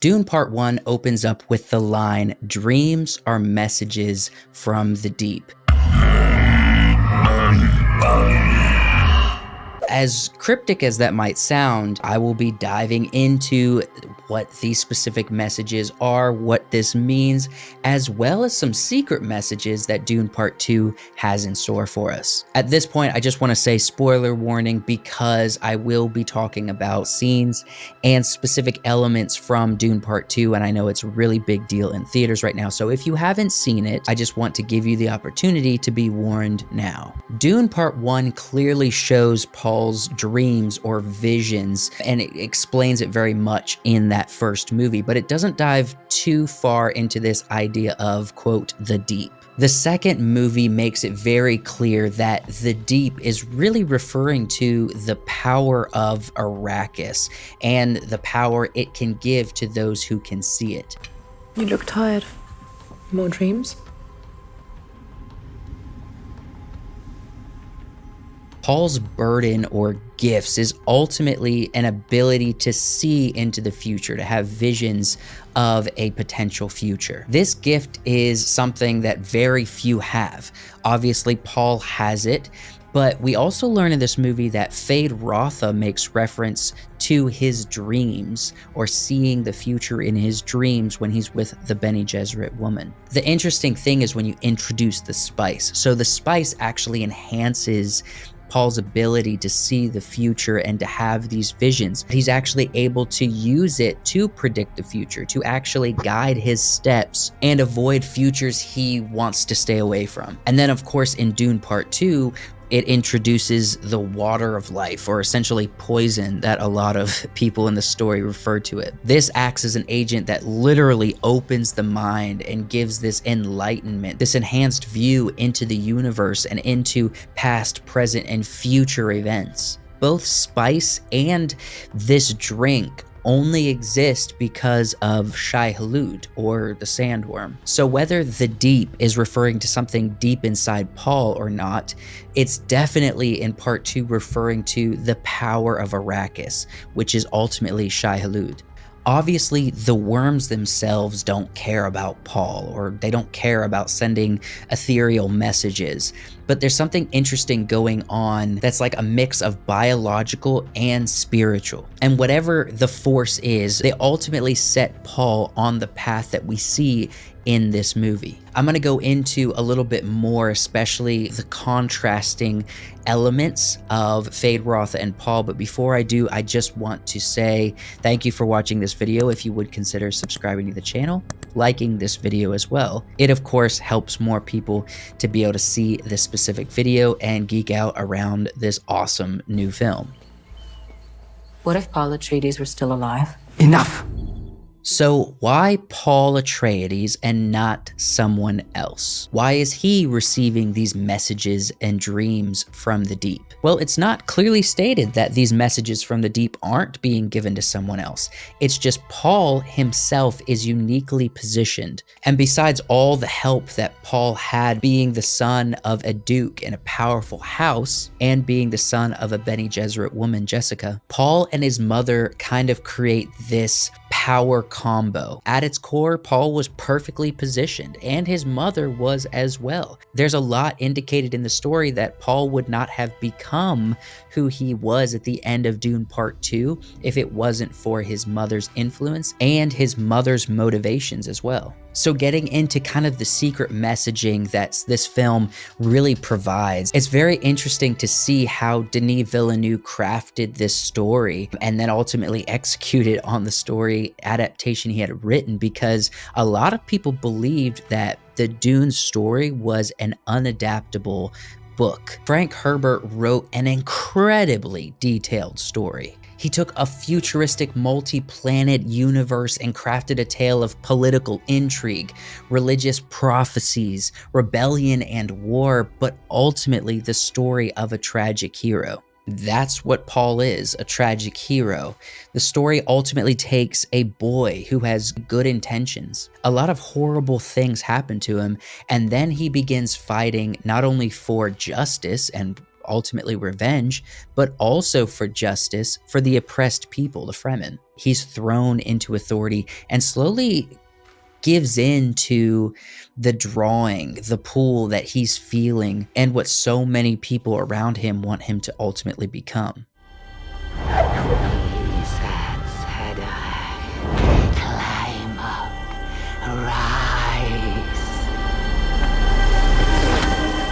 Dune Part 1 opens up with the line, "Dreams are messages from the deep." As cryptic as that might sound, I will be diving into what these specific messages are, what this means, as well as some secret messages that Dune Part 2 has in store for us. At this point, I just want to say spoiler warning because I will be talking about scenes and specific elements from Dune Part 2, and I know it's a really big deal in theaters right now, so if you haven't seen it, I just want to give you the opportunity to be warned now. Dune Part 1 clearly shows Paul's dreams or visions, and it explains it very much in that first movie, but it doesn't dive too far into this idea of, quote, the deep. The second movie makes it very clear that the deep is really referring to the power of Arrakis and the power it can give to those who can see it. You look tired. More dreams? Paul's burden or gifts is ultimately an ability to see into the future, to have visions of a potential future. This gift is something that very few have. Obviously, Paul has it, but we also learn in this movie that Feyd-Rautha makes reference to his dreams or seeing the future in his dreams when he's with the Bene Gesserit woman. The interesting thing is when you introduce the spice. So the spice actually enhances Paul's ability to see the future and to have these visions. He's actually able to use it to predict the future, to actually guide his steps and avoid futures he wants to stay away from. And then of course in Dune Part 2, it introduces the water of life, or essentially poison that a lot of people in the story refer to it. This acts as an agent that literally opens the mind and gives this enlightenment, this enhanced view into the universe and into past, present, and future events. Both spice and this drink only exist because of Shai-Hulud, or the sandworm. So whether the deep is referring to something deep inside Paul or not, it's definitely in Part 2 referring to the power of Arrakis, which is ultimately Shai-Hulud. Obviously, the worms themselves don't care about Paul, or they don't care about sending ethereal messages, but there's something interesting going on that's like a mix of biological and spiritual. And whatever the force is, they ultimately set Paul on the path that we see in this movie. I'm gonna go into a little bit more, especially the contrasting elements of Feyd-Rautha and Paul, but before I do, I just want to say thank you for watching this video. If you would consider subscribing to the channel, liking this video as well. It of course helps more people to be able to see this specific video and geek out around this awesome new film. What if Paul Atreides were still alive? Enough! So why Paul Atreides and not someone else? Why is he receiving these messages and dreams from the deep? Well, it's not clearly stated that these messages from the deep aren't being given to someone else. It's just Paul himself is uniquely positioned. And besides all the help that Paul had being the son of a duke in a powerful house and being the son of a Bene Gesserit woman, Jessica, Paul and his mother kind of create this power combo. At its core, Paul was perfectly positioned, and his mother was as well. There's a lot indicated in the story that Paul would not have become who he was at the end of Dune Part 2 if it wasn't for his mother's influence and his mother's motivations as well. So getting into kind of the secret messaging that this film really provides, it's very interesting to see how Denis Villeneuve crafted this story and then ultimately executed on the story adaptation he had written, because a lot of people believed that the Dune story was an unadaptable book. Frank Herbert wrote an incredibly detailed story. He took a futuristic multi-planet universe and crafted a tale of political intrigue, religious prophecies, rebellion, and war, but ultimately the story of a tragic hero. That's what Paul is, a tragic hero. The story ultimately takes a boy who has good intentions. A lot of horrible things happen to him, and then he begins fighting not only for justice and ultimately revenge, but also for justice for the oppressed people, the Fremen. He's thrown into authority and slowly gives in to the drawing, the pull that he's feeling, and what so many people around him want him to ultimately become. Kwisatz Haderach, climb up, rise.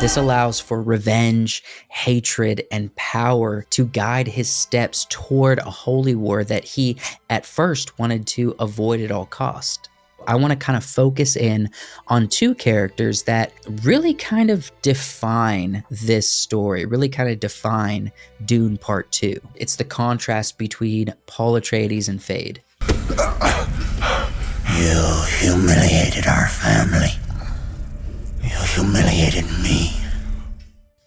This allows for revenge, hatred, and power to guide his steps toward a holy war that he at first wanted to avoid at all cost. I want to kind of focus in on two characters that really kind of define this story, really kind of define Dune Part 2. It's the contrast between Paul Atreides and Feyd. You humiliated our family. You humiliated me.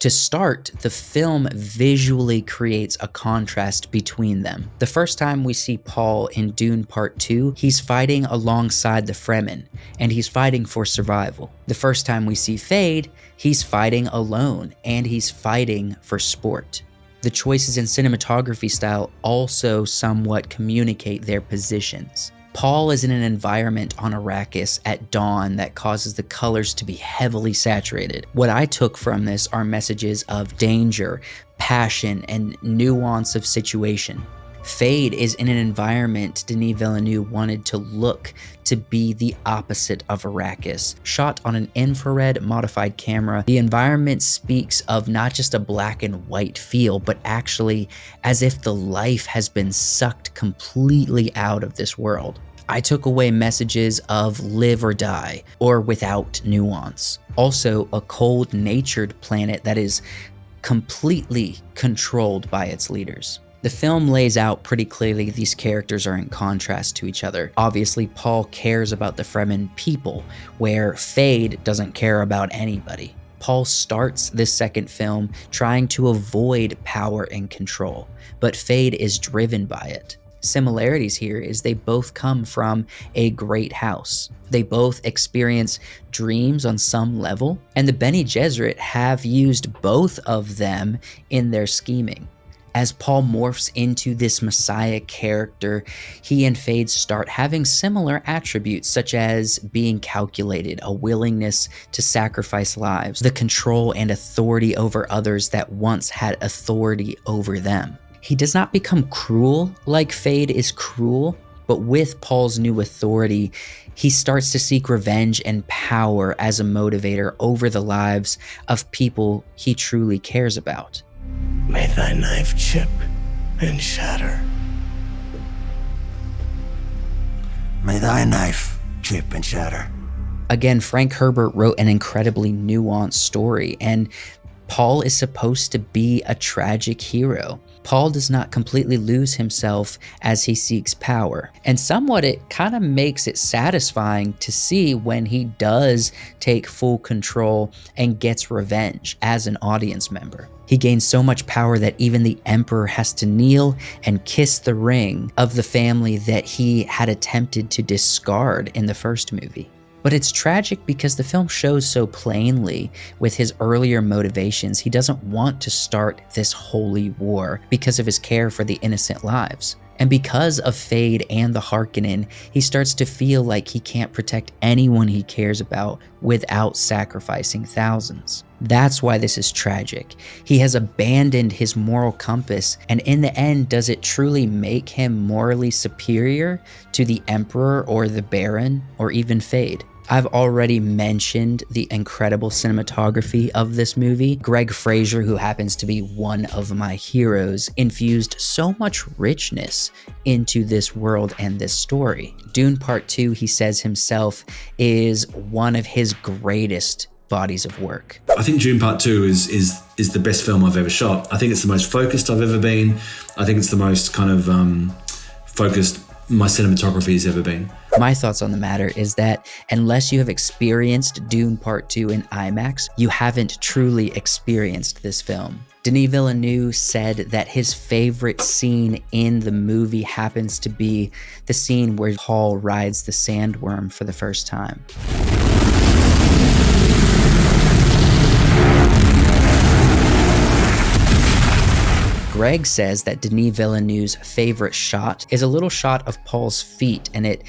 To start, the film visually creates a contrast between them. The first time we see Paul in Dune Part 2, he's fighting alongside the Fremen, and he's fighting for survival. The first time we see Feyd, he's fighting alone, and he's fighting for sport. The choices in cinematography style also somewhat communicate their positions. Paul is in an environment on Arrakis at dawn that causes the colors to be heavily saturated. What I took from this are messages of danger, passion, and nuance of situation. Feyd is in an environment Denis Villeneuve wanted to look to be the opposite of Arrakis. Shot on an infrared modified camera, the environment speaks of not just a black and white feel, but actually as if the life has been sucked completely out of this world. I took away messages of live or die, or without nuance. Also, a cold-natured planet that is completely controlled by its leaders. The film lays out pretty clearly these characters are in contrast to each other. Obviously, Paul cares about the Fremen people, where Feyd doesn't care about anybody. Paul starts this second film trying to avoid power and control, but Feyd is driven by it. Similarities here is they both come from a great house. They both experience dreams on some level, and the Bene Gesserit have used both of them in their scheming. As Paul morphs into this Messiah character, he and Feyd start having similar attributes such as being calculated, a willingness to sacrifice lives, the control and authority over others that once had authority over them. He does not become cruel like Feyd is cruel, but with Paul's new authority, he starts to seek revenge and power as a motivator over the lives of people he truly cares about. May thy knife chip and shatter. May thy knife chip and shatter. Again, Frank Herbert wrote an incredibly nuanced story, and Paul is supposed to be a tragic hero. Paul does not completely lose himself as he seeks power, and somewhat it kind of makes it satisfying to see when he does take full control and gets revenge as an audience member. He gains so much power that even the Emperor has to kneel and kiss the ring of the family that he had attempted to discard in the first movie. But it's tragic because the film shows so plainly with his earlier motivations, he doesn't want to start this holy war because of his care for the innocent lives. And because of Feyd and the Harkonnen, he starts to feel like he can't protect anyone he cares about without sacrificing thousands. That's why this is tragic. He has abandoned his moral compass, and in the end, does it truly make him morally superior to the Emperor or the Baron or even Feyd? I've already mentioned the incredible cinematography of this movie. Greig, Fraser, who happens to be one of my heroes, infused so much richness into this world and this story. Dune Part 2, he says himself, is one of his greatest bodies of work. I think Dune Part 2 is the best film I've ever shot. I think it's the most focused I've ever been. I think it's the most kind of focused my cinematography has ever been. My thoughts on the matter is that unless you have experienced Dune Part 2 in IMAX, you haven't truly experienced this film. Denis Villeneuve said that his favorite scene in the movie happens to be the scene where Paul rides the sandworm for the first time. Greig says that Denis Villeneuve's favorite shot is a little shot of Paul's feet, and it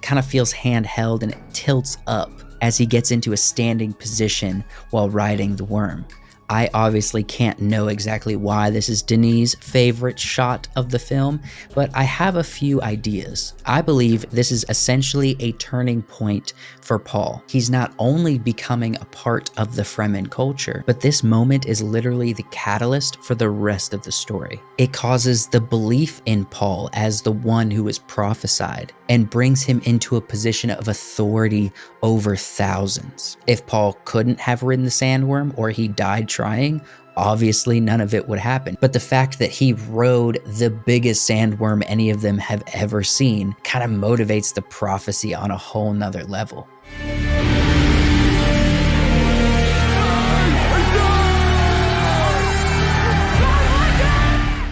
kind of feels handheld and it tilts up as he gets into a standing position while riding the worm. I obviously can't know exactly why this is Denis' favorite shot of the film, but I have a few ideas. I believe this is essentially a turning point for Paul. He's not only becoming a part of the Fremen culture, but this moment is literally the catalyst for the rest of the story. It causes the belief in Paul as the one who is prophesied and brings him into a position of authority over thousands. If Paul couldn't have ridden the sandworm or he died trying, obviously none of it would happen. But the fact that he rode the biggest sandworm any of them have ever seen kind of motivates the prophecy on a whole nother level.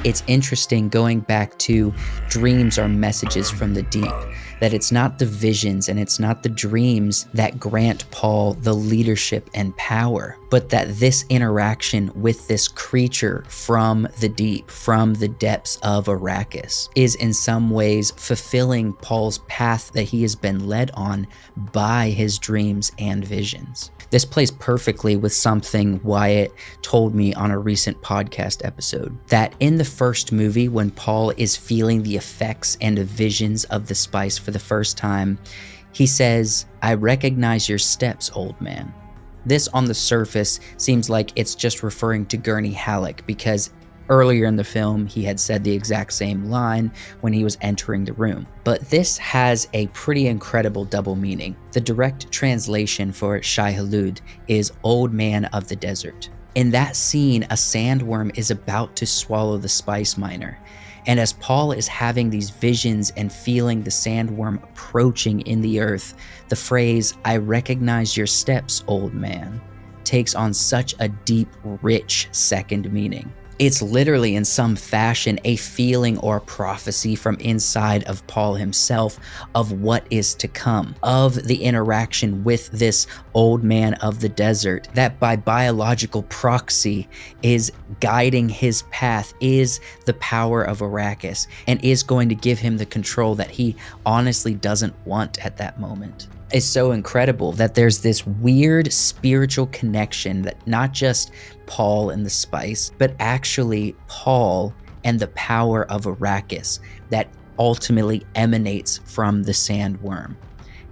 It's interesting going back to dreams are messages from the deep, that it's not the visions and it's not the dreams that grant Paul the leadership and power, but that this interaction with this creature from the deep, from the depths of Arrakis, is in some ways fulfilling Paul's path that he has been led on by his dreams and visions. This plays perfectly with something Wyatt told me on a recent podcast episode, that in the first movie, when Paul is feeling the effects and the visions of the spice for the first time, he says, "I recognize your steps, old man." This on the surface seems like it's just referring to Gurney Halleck, because earlier in the film, he had said the exact same line when he was entering the room. But this has a pretty incredible double meaning. The direct translation for Shai-Hulud is Old Man of the Desert. In that scene, a sandworm is about to swallow the spice miner. And as Paul is having these visions and feeling the sandworm approaching in the earth, the phrase, "I recognize your steps, old man," takes on such a deep, rich second meaning. It's literally in some fashion a feeling or prophecy from inside of Paul himself of what is to come, of the interaction with this old man of the desert that by biological proxy is guiding his path, is the power of Arrakis, and is going to give him the control that he honestly doesn't want at that moment. It's so incredible that there's this weird spiritual connection that not just Paul and the spice, but actually Paul and the power of Arrakis that ultimately emanates from the sandworm.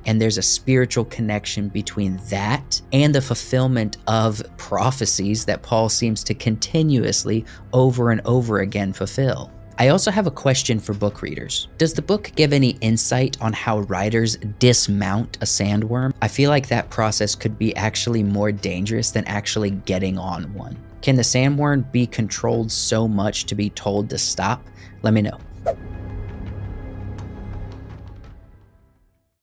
And there's a spiritual connection between that and the fulfillment of prophecies that Paul seems to continuously over and over again fulfill. I also have a question for book readers. Does the book give any insight on how writers dismount a sandworm? I feel like that process could be actually more dangerous than actually getting on one. Can the sandworm be controlled so much to be told to stop? Let me know.